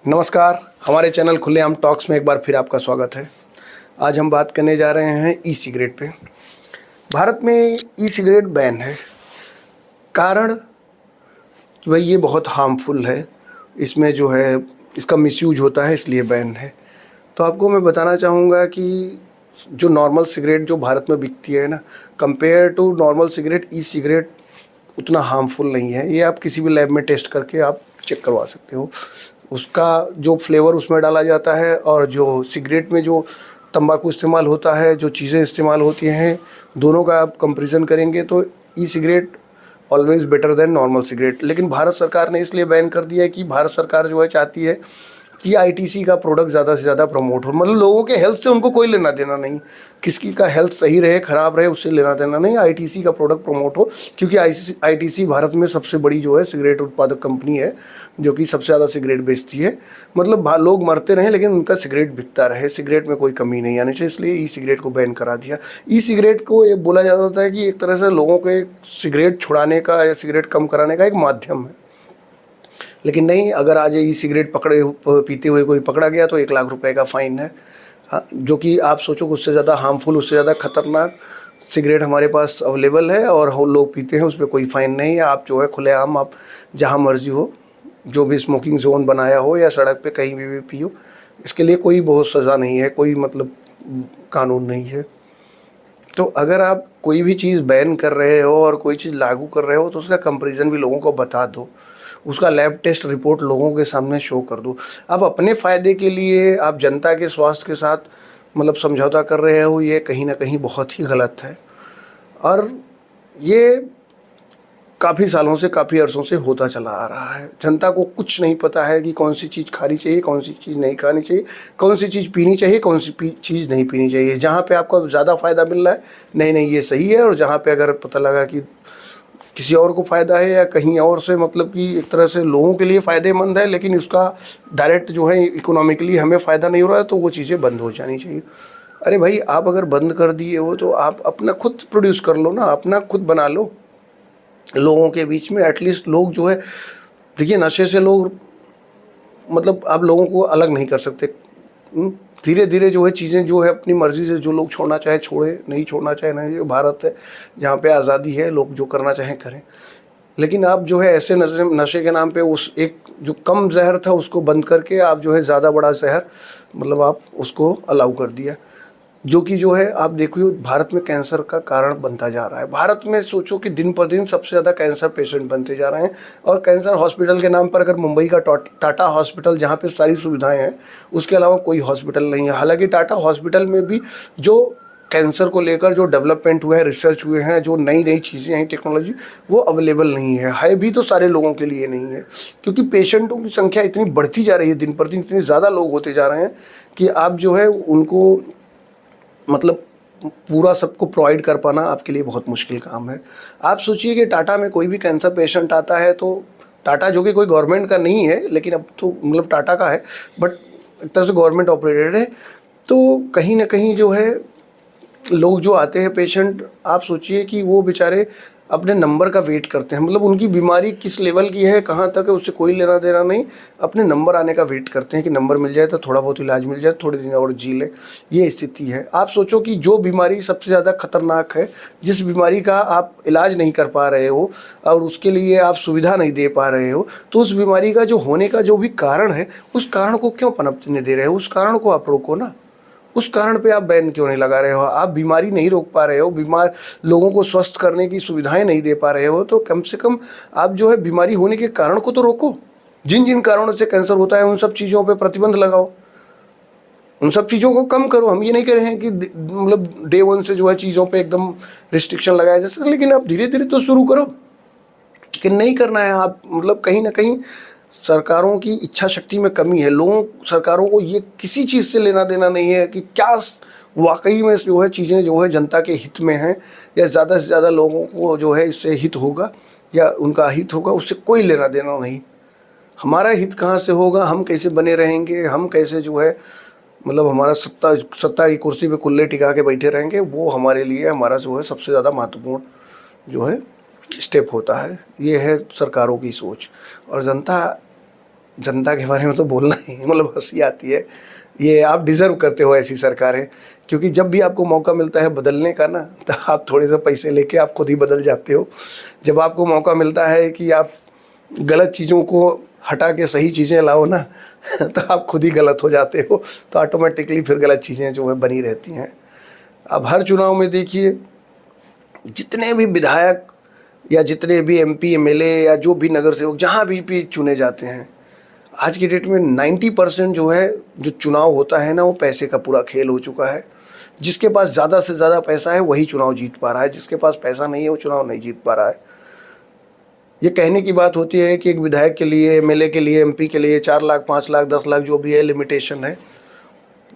नमस्कार। हमारे चैनल खुलेआम टॉक्स में एक बार फिर आपका स्वागत है। आज हम बात करने जा रहे हैं ई सिगरेट पे। भारत में ई सिगरेट बैन है। कारण कि भाई ये बहुत हार्मफुल है। इसमें जो है इसका मिसयूज होता है, इसलिए बैन है। तो आपको मैं बताना चाहूँगा कि जो नॉर्मल सिगरेट जो भारत में बिकती है ना, compare to normal cigarette, e cigarette उतना हार्मफुल नहीं है। ये आप किसी भी लैब में टेस्ट करके आप चेक करवा सकते हो। उसका जो फ्लेवर उसमें डाला जाता है और जो सिगरेट में जो तंबाकू इस्तेमाल होता है, जो चीज़ें इस्तेमाल होती हैं, दोनों का आप कंपैरिजन करेंगे तो e cigarette always better than normal cigarette. लेकिन भारत सरकार ने इसलिए बैन कर दिया है कि भारत सरकार जो है चाहती है कि आईटीसी का प्रोडक्ट ज़्यादा से ज़्यादा प्रमोट हो। मतलब लोगों के हेल्थ से उनको कोई लेना देना नहीं, किसकी का हेल्थ सही रहे ख़राब रहे उससे लेना देना नहीं, आईटीसी का प्रोडक्ट प्रमोट हो। क्योंकि आईटीसी भारत में सबसे बड़ी जो है सिगरेट उत्पादक कंपनी है, जो कि सबसे ज़्यादा सिगरेट बेचती है। मतलब लोग मरते रहें लेकिन उनका सिगरेट बिकता रहे, सिगरेट में कोई कमी नहीं आनी चाहिए, इसलिए ई सिगरेट को बैन करा दिया। ई सिगरेट को ये बोला जाता है कि एक तरह से लोगों के सिगरेट छुड़ाने का या सिगरेट कम कराने का एक माध्यम है। लेकिन नहीं, अगर आज ई सिगरेट पीते हुए कोई पकड़ा गया तो 1 लाख रुपए का फ़ाइन है। हाँ, जो कि आप सोचो कि उससे ज़्यादा हार्मफुल, उससे ज़्यादा खतरनाक सिगरेट हमारे पास अवेलेबल है और हम लोग पीते हैं, उस पर कोई फ़ाइन नहीं है। आप जो है खुलेआम आप जहाँ मर्जी हो, जो भी स्मोकिंग जोन बनाया हो या सड़क पे कहीं भी पियो, इसके लिए कोई बहुत सज़ा नहीं है, कोई मतलब कानून नहीं है। तो अगर आप कोई भी चीज़ बैन कर रहे हो और कोई चीज़ लागू कर रहे हो तो उसका कंपैरिजन भी लोगों को बता दो, उसका लैब टेस्ट रिपोर्ट लोगों के सामने शो कर दो। आप अपने फ़ायदे के लिए आप जनता के स्वास्थ्य के साथ मतलब समझौता कर रहे हो, ये कहीं ना कहीं बहुत ही गलत है। और ये काफ़ी सालों से, काफ़ी अरसों से होता चला आ रहा है। जनता को कुछ नहीं पता है कि कौन सी चीज़ खानी चाहिए, कौन सी चीज़ नहीं खानी चाहिए, कौन सी चीज़ पीनी चाहिए, कौन सी चीज़ नहीं पीनी चाहिए। जहाँ पे आपको ज़्यादा फ़ायदा मिल रहा है, नहीं नहीं ये सही है, और जहाँ पे अगर पता लगा कि किसी और को फ़ायदा है या कहीं और से मतलब कि एक तरह से लोगों के लिए फ़ायदेमंद है लेकिन उसका डायरेक्ट जो है इकोनॉमिकली हमें फ़ायदा नहीं हो रहा है, तो वो चीज़ें बंद हो जानी चाहिए। अरे भाई, आप अगर बंद कर दिए हो तो आप अपना खुद प्रोड्यूस कर लो ना, अपना खुद बना लो लोगों के बीच में। एटलीस्ट लोग जो है, देखिए नशे से लोग मतलब आप लोगों को अलग नहीं कर सकते। धीरे धीरे जो है चीज़ें जो है अपनी मर्ज़ी से, जो लोग छोड़ना चाहे छोड़े, नहीं छोड़ना चाहे नहीं। ये भारत है जहाँ पे आज़ादी है, लोग जो करना चाहें करें। लेकिन आप जो है ऐसे नशे के नाम पे उस एक जो कम जहर था उसको बंद करके आप जो है ज़्यादा बड़ा जहर मतलब आप उसको अलाउ कर दिया, जो कि जो है आप देखिए भारत में कैंसर का कारण बनता जा रहा है। भारत में सोचो कि दिन पर दिन सबसे ज़्यादा कैंसर पेशेंट बनते जा रहे हैं। और कैंसर हॉस्पिटल के नाम पर अगर मुंबई का टाटा हॉस्पिटल, जहाँ पे सारी सुविधाएं हैं, उसके अलावा कोई हॉस्पिटल नहीं है। हालांकि टाटा हॉस्पिटल में भी जो कैंसर को लेकर जो डेवलपमेंट हुआ है, रिसर्च हुए हैं, जो नई नई चीज़ें हैं, टेक्नोलॉजी, वो अवेलेबल नहीं है भी तो सारे लोगों के लिए नहीं है। क्योंकि पेशेंटों की संख्या इतनी बढ़ती जा रही है, दिन पर दिन इतने ज़्यादा लोग होते जा रहे हैं कि आप जो है उनको मतलब पूरा सबको प्रोवाइड कर पाना आपके लिए बहुत मुश्किल काम है। आप सोचिए कि टाटा में कोई भी कैंसर पेशेंट आता है तो टाटा जो कि कोई गवर्नमेंट का नहीं है, लेकिन अब तो मतलब टाटा का है, बट एक तरह से गवर्नमेंट ऑपरेटेड है। तो कहीं ना कहीं जो है लोग जो आते हैं पेशेंट, आप सोचिए कि वो बेचारे अपने नंबर का वेट करते हैं। मतलब उनकी बीमारी किस लेवल की है, कहाँ तक है, उससे कोई लेना देना नहीं, अपने नंबर आने का वेट करते हैं कि नंबर मिल जाए तो थोड़ा बहुत इलाज मिल जाए, थोड़े दिन और जी ले। ये स्थिति है। आप सोचो कि जो बीमारी सबसे ज़्यादा खतरनाक है, जिस बीमारी का आप इलाज नहीं कर पा रहे हो और उसके लिए आप सुविधा नहीं दे पा रहे हो, तो उस बीमारी का जो होने का जो भी कारण है, उस कारण को क्यों पनपने दे रहे हो? उस कारण को आप रोको ना। उस कारण पे आप बैन क्यों नहीं लगा रहे हो? आप बीमारी नहीं रोक पा रहे हो, बीमार लोगों को स्वस्थ करने की सुविधाएं नहीं दे पा रहे हो, तो कम से कम आप जो है बीमारी होने के कारण को तो रोको। जिन जिन कारणों से कैंसर होता है उन सब चीज़ों पे प्रतिबंध लगाओ, उन सब चीज़ों को कम करो। हम ये नहीं कह रहे हैं कि मतलब डे वन से जो है चीज़ों पे एकदम रिस्ट्रिक्शन लगाया जा सकता, लेकिन आप धीरे धीरे तो शुरू करो। कि नहीं करना है आप मतलब कहीं ना कहीं सरकारों की इच्छा शक्ति में कमी है। लोगों सरकारों को ये किसी चीज़ से लेना देना नहीं है कि क्या वाकई में जो है चीज़ें जो है जनता के हित में हैं, या ज़्यादा से ज़्यादा लोगों को जो है इससे हित होगा या उनका हित होगा, उससे कोई लेना देना नहीं। हमारा हित कहाँ से होगा, हम कैसे बने रहेंगे, हम कैसे जो है मतलब हमारा सत्ता सत्ता की कुर्सी पे कुल्ले टिका के बैठे रहेंगे, वो हमारे लिए हमारा जो है सबसे ज़्यादा महत्वपूर्ण जो है स्टेप होता है। ये है सरकारों की सोच। और जनता जनता के बारे में तो बोलना ही मतलब हंसी आती है। ये आप डिज़र्व करते हो ऐसी सरकारें, क्योंकि जब भी आपको मौका मिलता है बदलने का ना, तो आप थोड़े से पैसे लेके आप खुद ही बदल जाते हो। जब आपको मौका मिलता है कि आप गलत चीज़ों को हटा के सही चीज़ें लाओ ना, तो आप खुद ही गलत हो जाते हो, तो ऑटोमेटिकली फिर गलत चीज़ें जो है बनी रहती हैं। अब हर चुनाव में देखिए, जितने भी विधायक या जितने भी एमपी एमएलए या जो भी नगर सेवक जहाँ भी चुने जाते हैं, आज की डेट में 90% जो है, जो चुनाव होता है ना, वो पैसे का पूरा खेल हो चुका है। जिसके पास ज़्यादा से ज़्यादा पैसा है वही चुनाव जीत पा रहा है, जिसके पास पैसा नहीं है वो चुनाव नहीं जीत पा रहा है। ये कहने की बात होती है कि एक विधायक के लिए, एमएलए के लिए, एमपी के लिए 4 लाख 5 लाख 10 लाख जो भी है लिमिटेशन है,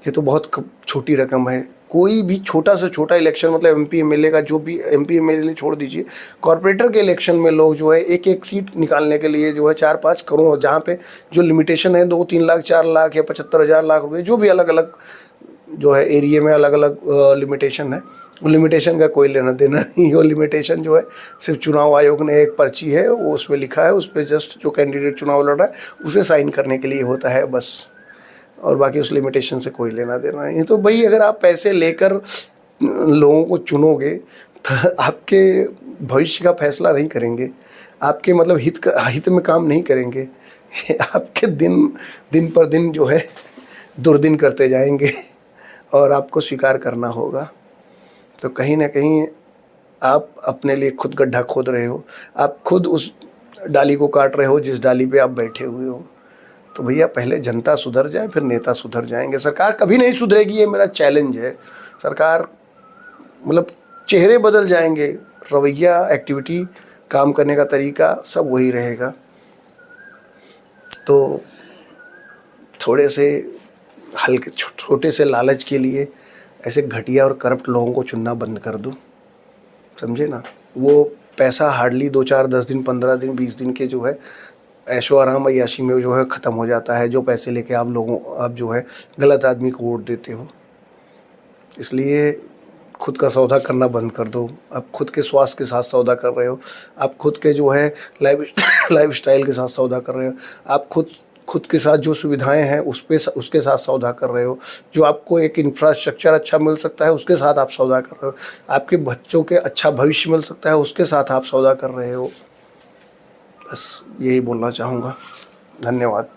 ये तो बहुत छोटी रकम है। कोई भी छोटा से छोटा इलेक्शन, मतलब एमपी एमएलए का, जो भी एमपी एमएलए छोड़ दीजिए, कॉरपोरेटर के इलेक्शन में लोग जो है एक एक सीट निकालने के लिए जो है 4-5 करोड़, जहाँ पे जो लिमिटेशन है 2-3 लाख 4 लाख या 75,000 लाख रुपए, जो भी अलग अलग जो है एरिया में अलग अलग लिमिटेशन है, वो लिमिटेशन का कोई लेना देना नहीं। वो लिमिटेशन जो है सिर्फ चुनाव आयोग ने एक पर्ची है, वो उसमें लिखा है, उस पर जस्ट जो कैंडिडेट चुनाव लड़ रहा है उसे साइन करने के लिए होता है बस, और बाकी उस लिमिटेशन से कोई लेना देना नहीं। तो भाई, अगर आप पैसे लेकर लोगों को चुनोगे तो आपके भविष्य का फैसला नहीं करेंगे, आपके मतलब हित में काम नहीं करेंगे, आपके दिन पर दिन जो है दुर्दिन करते जाएंगे, और आपको स्वीकार करना होगा। तो कहीं ना कहीं आप अपने लिए खुद गड्ढा खोद रहे हो, आप खुद उस डाली को काट रहे हो जिस डाली पे आप बैठे हुए हो। तो भैया, पहले जनता सुधर जाए, फिर नेता सुधर जाएंगे। सरकार कभी नहीं सुधरेगी, ये मेरा चैलेंज है। सरकार मतलब चेहरे बदल जाएंगे, रवैया, एक्टिविटी, काम करने का तरीका सब वही रहेगा। तो थोड़े से हल्के छोटे से लालच के लिए ऐसे घटिया और करप्ट लोगों को चुनना बंद कर दो, समझे ना। वो पैसा हार्डली 2-4-10 दिन 15 दिन 20 दिन के जो है ऐशो आराम अय्याशी में जो है ख़त्म हो जाता है, जो पैसे लेके आप जो है गलत आदमी को वोट देते हो। इसलिए खुद का सौदा करना बंद कर दो। आप खुद के स्वास्थ्य के साथ सौदा कर रहे हो, आप खुद के जो है लाइफ स्टाइल के साथ सौदा कर रहे हो, आप खुद के साथ जो सुविधाएं हैं उसके साथ सौदा कर रहे हो, जो आपको एक इंफ्रास्ट्रक्चर अच्छा मिल सकता है उसके साथ आप सौदा कर रहे हो, आपके बच्चों के अच्छा भविष्य मिल सकता है उसके साथ आप सौदा कर रहे हो। बस यही बोलना चाहूँगा। धन्यवाद।